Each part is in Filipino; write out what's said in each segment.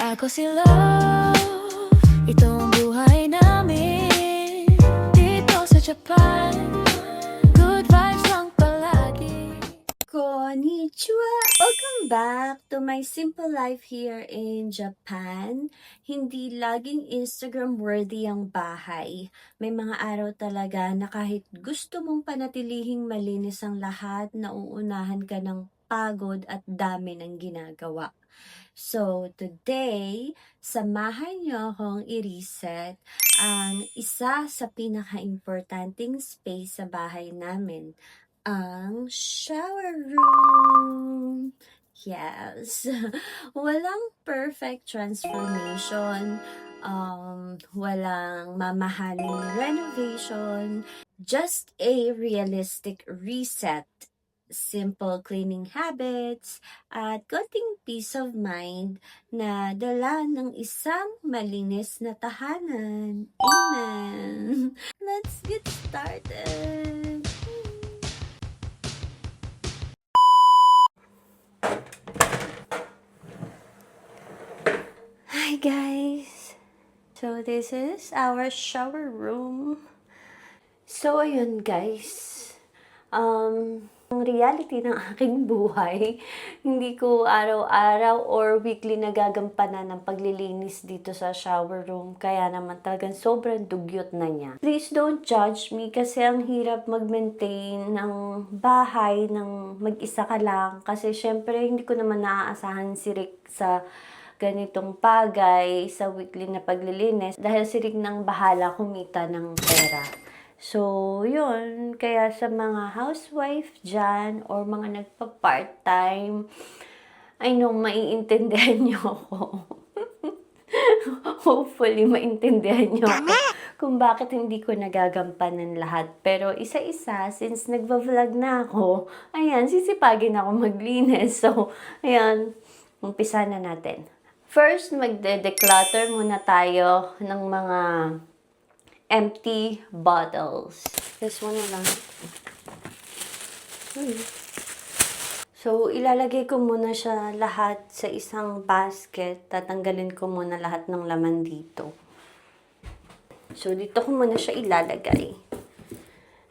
Ako si Love, ito ang buhay namin dito sa Japan. Good vibes lang palagi. Konnichiwa! Welcome back to my simple life here in Japan. Hindi laging Instagram-worthy ang bahay. May mga araw talaga na kahit gusto mong panatilihing malinis ang lahat, nauunahan ka ng pagod at dami ng ginagawa. So, today, samahan niyo akong i-reset ang isa sa pinaka-importanting space sa bahay namin, ang shower room. Yes. Walang perfect transformation, walang mamahaling renovation, just a realistic reset, simple cleaning habits, at konting peace of mind na dala ng isang malinis na tahanan. Amen! Let's get started! Hi guys! So this is our shower room. So ayun guys, ang reality ng aking buhay, hindi ko araw-araw or weekly nagagampanan ng paglilinis dito sa shower room. Kaya naman talagang sobrang dugyot na niya. Please don't judge me kasi ang hirap mag-maintain ng bahay ng mag-isa ka lang. Kasi syempre hindi ko naman naaasahan si Rick sa ganitong bagay sa weekly na paglilinis dahil si Rick nang bahala kumita ng pera. So, yun. Kaya sa mga housewife dyan or mga nagpa-part-time, I know, maiintindihan niyo ako. Hopefully, maintindihan niyo ako kung bakit hindi ko nagagampanan lahat. Pero isa-isa, since nagva-vlog na ako, ayan, sisipagin ako maglinis. So, ayan, umpisa na natin. First, magde-declutter muna tayo ng mga empty bottles. This one na lang. So, ilalagay ko muna siya lahat sa isang basket. Tatanggalin ko muna lahat ng laman dito. So, dito ko muna siya ilalagay.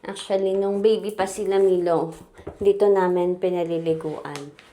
Actually, nung baby pa sila Milo, dito namin pinaliliguan.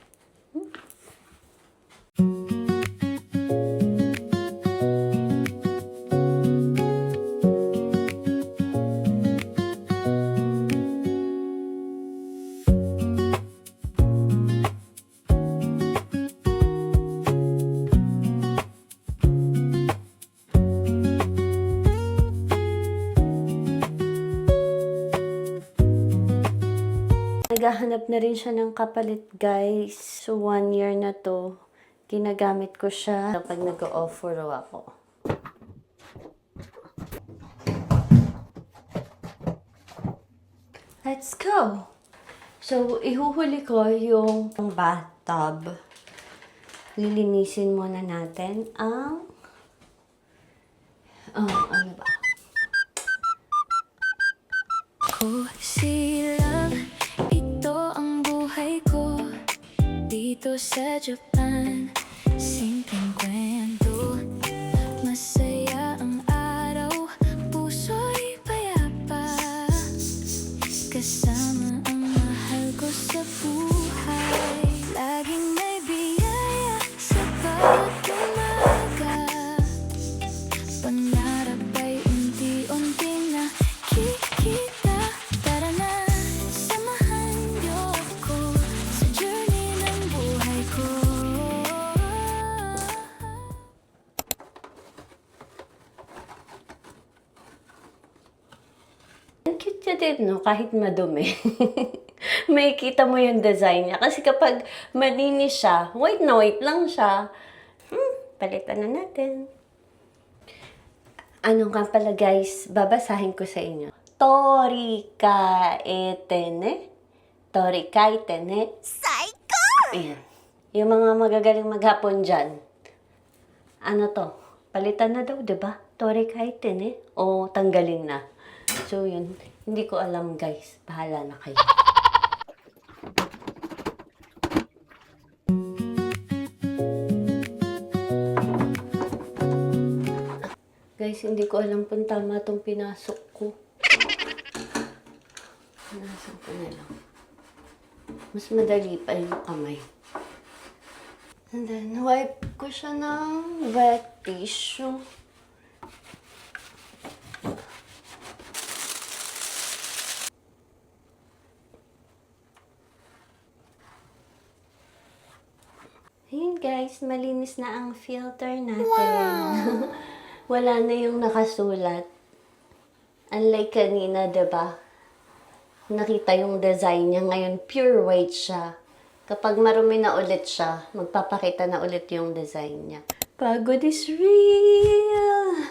Naghahanap na rin siya ng kapalit, guys. So, 1 year na to. Ginagamit ko siya kapag nag-offer ako. Let's go! So, ihuhuli ko yung bathtub. Lilinisin muna natin ang... ano ba? Ako si Love, ito ang buhay ko dito sa Japan. Simpleng kwento, masaya ang araw, puso'y payapa. Kasama ang mahal ko sa buhay, laging may biyaya sa bawat umaga. Pangarap ay unti-unting nakikita. Tara na, samahan niyo ako sa journey ng buhay ko. Ang cute niya din, no? Kahit madumi. May kita mo yung design niya. Kasi kapag malinis siya, white na white lang siya. Palitan na natin. Ano nga pala guys, babasahin ko sa inyo. Torikaetene. Torikaetene. Psycho! Ayan. Yung mga magagaling maghapon dyan. Ano to? Palitan na daw, diba? Torikaetene. O tanggalin na. So yun, hindi ko alam guys. Bahala na kayo. Guys, hindi ko alam kung tama itong pinasok ko. Pinasan ko na lang. Mas madali pa yung kamay. And then, wipe ko siya ng wet tissue. Ayun guys, malinis na ang filter natin. Wow! Wala na yung nakasulat. Unlike kanina, diba? Nakita yung design niya. Ngayon, pure white siya. Kapag marumi na ulit siya, magpapakita na ulit yung design niya. Pagod is real!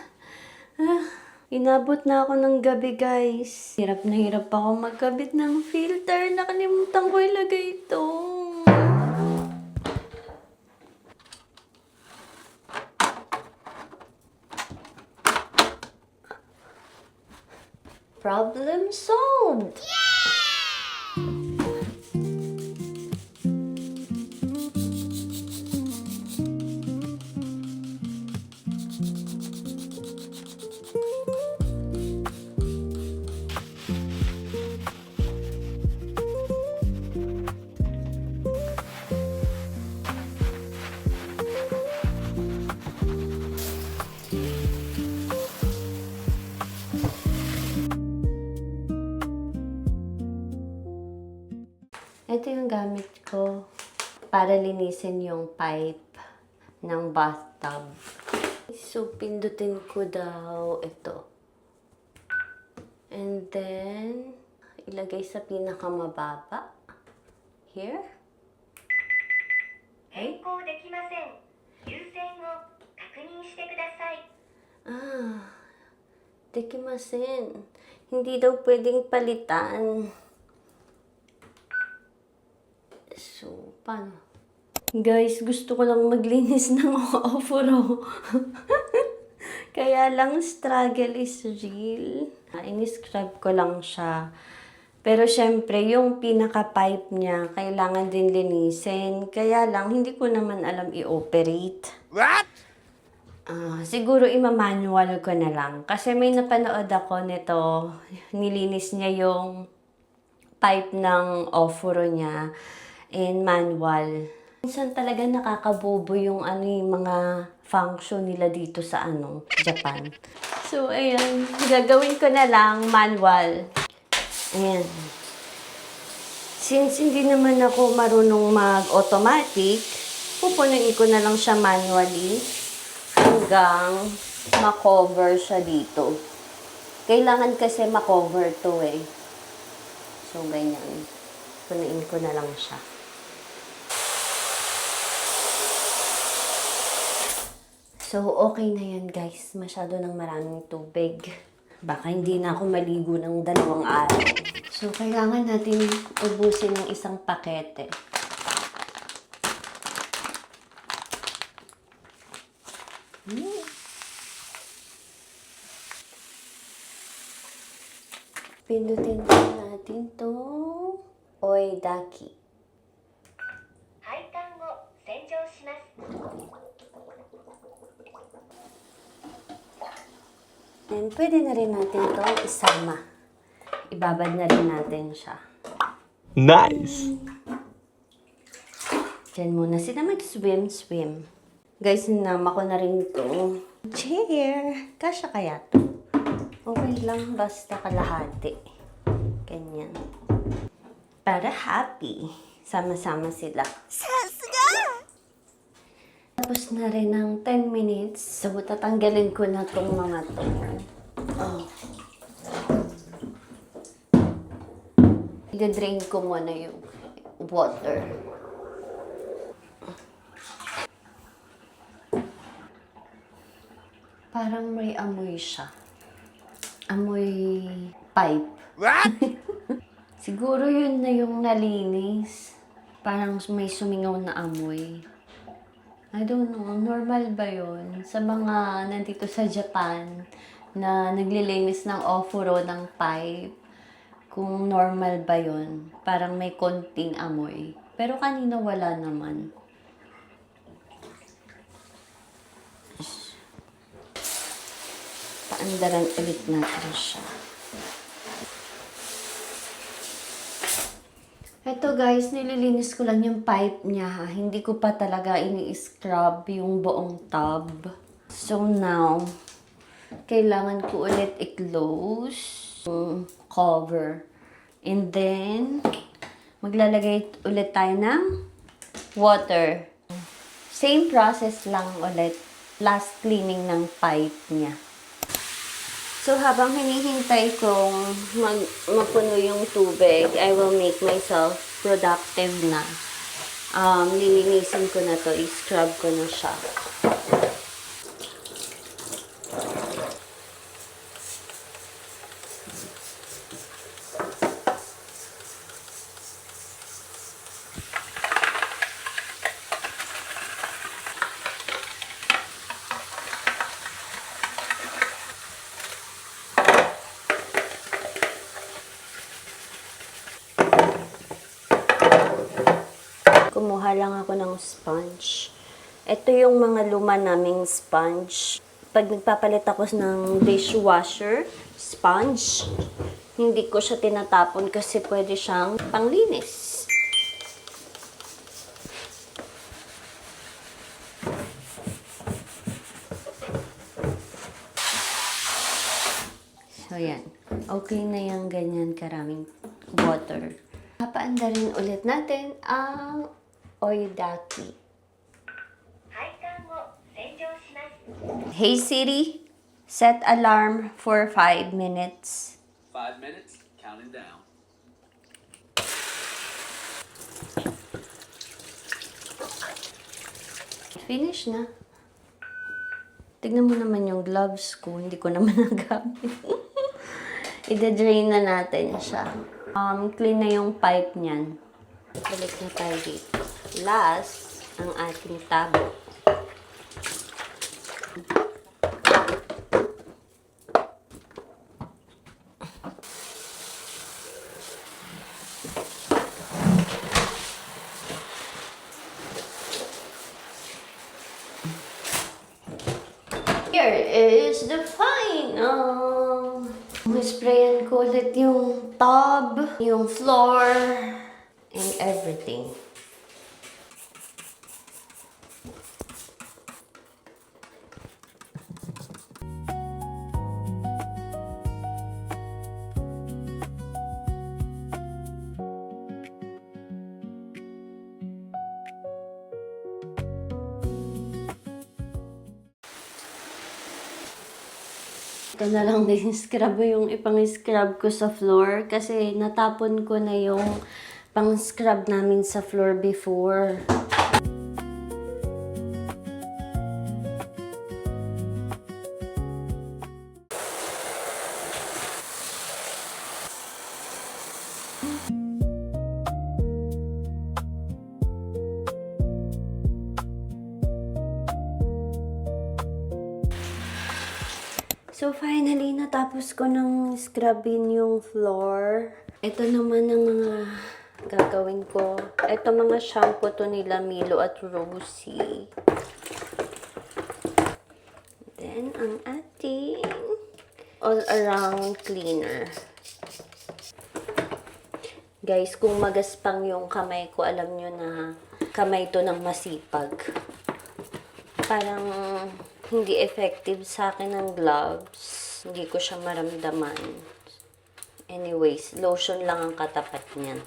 Inabot na ako ng gabi, guys. Hirap na hirap ako magkabit ng filter. Nakalimutan ko ilagay ito. Problem solved! Ito yung gamit ko para linisin yung pipe ng bathtub. So, pindutin ko daw ito. And then, ilagay sa pinakamababa. Here. 変更できません。優先を確認してください。Dekimasen. Hindi daw pwedeng palitan. So, paano? Guys, gusto ko lang maglinis ng ofuro. Kaya lang, struggle is real. Ini-scrub ko lang siya. Pero syempre, yung pinaka-pipe niya, kailangan din linisin. Kaya lang, hindi ko naman alam i-operate. What? Siguro ima-manual ko na lang. Kasi may napanood ako nito, nilinis niya yung pipe ng ofuro niya in manual. Minsan talaga nakakabobo yung yung mga function nila dito sa Japan. So, ayan. Gagawin ko na lang manual. Ayan. Since hindi naman ako marunong mag-automatic, pupunuin ko na lang siya manually hanggang makover siya dito. Kailangan kasi makover to eh. So, ganyan. Punuin ko na lang siya. So, okay na yan guys. Masyado ng maraming tubig. Baka hindi na ako maligo ng 2 araw. So, kailangan natin ubusin ng isang pakete. Pindutin natin itong Oidaki. 配管を洗浄します。 And pwede na rin natin itong isama. Ibabad na rin natin siya. Nice! Diyan muna sila mag-swim. Guys, sinama ko na rin ito. Chair! Kasya kaya to? Okay lang, basta kalahati. Ganyan. Para happy. Sama-sama sila. Tapos na rin ng 10 minutes. So, tatanggalin ko na itong mga to. I-drain ko muna yung water. Parang may amoy siya. Amoy pipe. What? Siguro yun na yung nalinis. Parang may sumingaw na amoy. I don't know, normal ba yun? Sa mga nandito sa Japan na naglilinis ng ofuro ng pipe, kung normal ba yun? Parang may konting amoy. Pero kanina wala naman. Papaandaran ulit natin siya. Ito guys, nililinis ko lang yung pipe niya ha. Hindi ko pa talaga ini-scrub yung buong tub. So now, kailangan ko ulit i-close yung cover. And then, maglalagay ulit tayo ng water. Same process lang ulit. Plus cleaning ng pipe niya. So, habang hinihintay kong mapuno yung tubig, I will make myself productive na. Lilinisin ko na to, i-scrub ko na siya. Kumuha lang ako ng sponge. Ito yung mga luma naming sponge. Pag nagpapalit ako ng dishwasher sponge, hindi ko siya tinatapon kasi pwede siyang panglinis. So, yan. Okay na yung ganyan karaming water. Papaandarin ulit natin ang oidaki. 配管を洗浄します。 Hey Siri, set alarm for 5 minutes. 5 minutes, counting down. Finish na. Tignan mo naman yung gloves ko. Hindi ko naman nagamit. Ida-drain na natin siya. Clean na yung pipe niyan. Balik na tayo dito. Last, ang ating tabo. Here is the final. Sprayan ko ulit yung tub, yung floor, and everything. Ito na lang din scrub yung ipang-scrub ko sa floor kasi natapon ko na yung pang-scrub namin sa floor before. So, finally, natapos ko ng scrubbing yung floor. Ito naman ang mga gagawin ko. Ito mga shampoo to nila Milo at Rosie. Then, ang ating all-around cleaner. Guys, kung magaspang yung kamay ko, alam nyo na kamay to ng masipag. Parang hindi effective sa akin ng gloves. Hindi ko siya maramdaman. Anyways, lotion lang ang katapat niyan.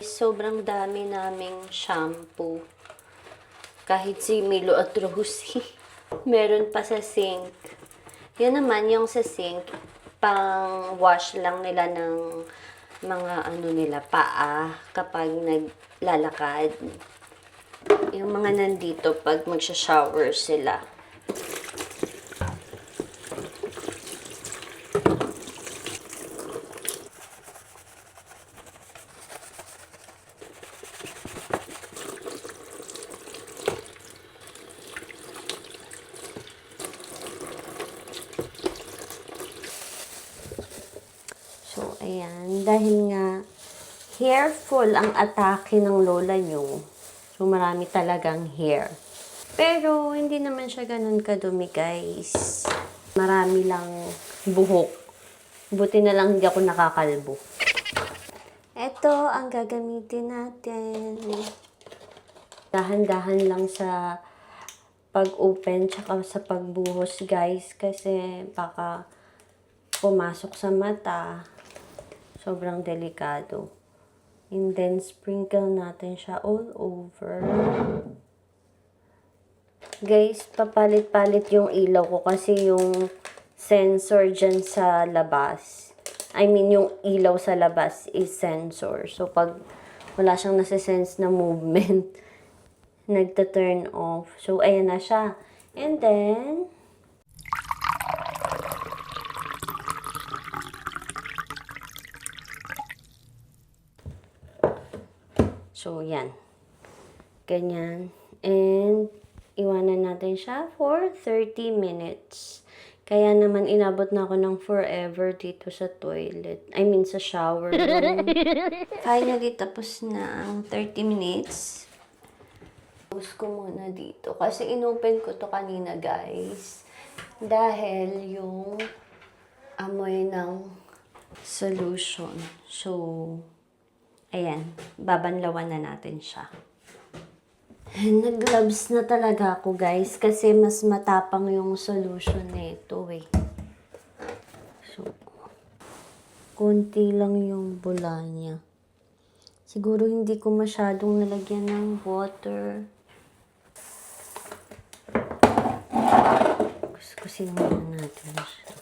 Sobrang dami naming shampoo. Kahit si Milo at Rosie. Meron pa sa sink. Yan naman yung sa sink, pang wash lang nila ng mga ano nila, paa kapag naglalakad. Yung mga nandito pag magsha-shower sila. So, ayan. Dahil nga hairful ang atake ng lola nyo. So, marami talagang hair. Pero, hindi naman siya ganun kadumi, guys. Marami lang buhok. Buti na lang hindi ako nakakalbo. Ito ang gagamitin natin. Dahan-dahan lang sa pag-open tsaka sa pagbuhos, guys. Kasi baka pumasok sa mata. Sobrang delikado. And then, sprinkle natin siya all over. Guys, papalit-palit yung ilaw ko kasi yung sensor dyan sa labas. I mean, yung ilaw sa labas is sensor. So, pag wala siyang nasa-sense na movement, nagta-turn off. So, ayan na siya. And then, so, yan. Ganyan. And, iwanan natin siya for 30 minutes. Kaya naman inabot na ako ng forever dito sa toilet. I mean, sa shower room. Finally, tapos na ang 30 minutes. Close ko muna dito. Kasi inopen ko to kanina, guys. Dahil yung amoy ng solution. So, ayan. Babanlawan na natin siya. Nag-gloves na talaga ako, guys, kasi mas matapang yung solution nito eh. So, konti lang yung bula niya. Siguro hindi ko masyadong nalagyan ng water. Kuskusin muna natin siya.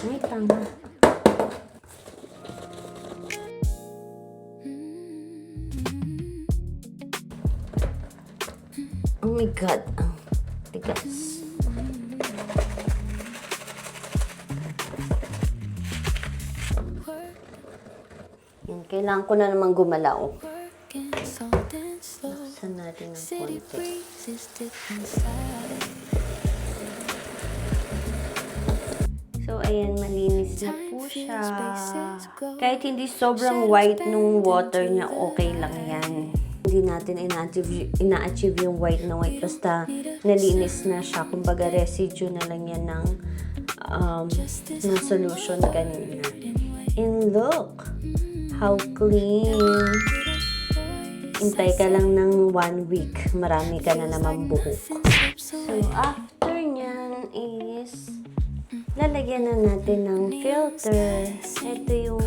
Ay, tama. Oh my God. Ang tigas. Yan, kailangan ko na naman gumalaw. Laksan natin ng konti. So, ayan, malinis na po siya. Kahit hindi sobrang white nung water niya, okay lang yan. Hindi natin ina-achieve yung white na white. Basta nalinis na siya. Kumbaga, residue na lang yan ng solution kanina. And look! How clean! Hintay ka lang ng 1 week. Marami ka na naman buhok. So, after nyan is lalagyan na natin ng filter. Ito yung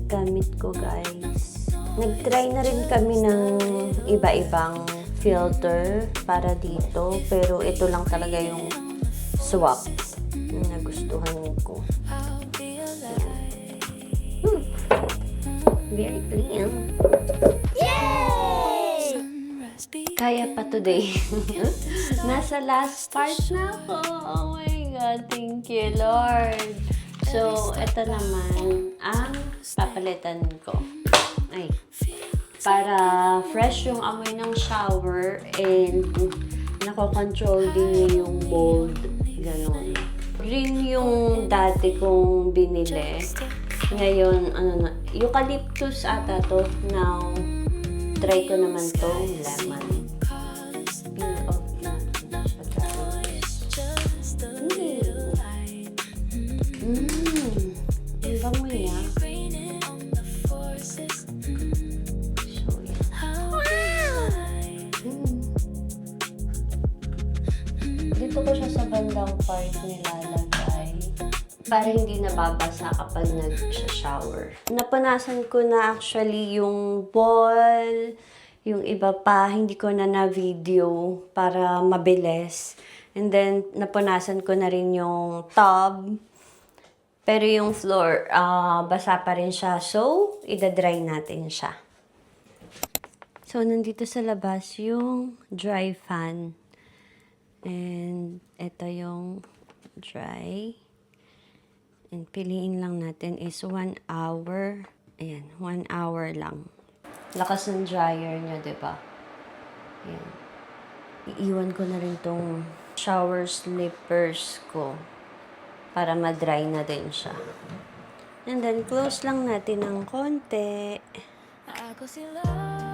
gamit ko, guys. Nag-try na rin kami ng iba-ibang filter para dito. Pero ito lang talaga yung swap na nagustuhan ko. Very clean. Yay! Kaya pa today. Nasa last part na ako. Oh my God, thank you, Lord. So, ito naman ang papalitan ko. Ay, para fresh yung amoy ng shower and nakokontrol din niya yung mold. Ganon. Green yung dati kong binili. Ngayon, eucalyptus ata to. Now, try ko naman to lemon. Peel off natin siya, guys. Ang bango niya. So, yan. Dito ko siya sa bandang part nilalagay para hindi nababasa kapag nag-shower. Napanasan ko na actually yung ball, yung iba pa, hindi ko na video para mabilis. And then, napunasan ko na rin yung tub. Pero yung floor, basa pa rin siya. So, ida-dry natin siya. So, nandito sa labas yung dry fan. And, ito yung dry. And, piliin lang natin is 1 hour. Ayan, 1 hour lang. Lakas ng dryer niya, diba? Ayan. Iiwan ko na rin tong shower slippers ko para ma-dry na din siya. And then, close lang natin ng konti. Ako si Love.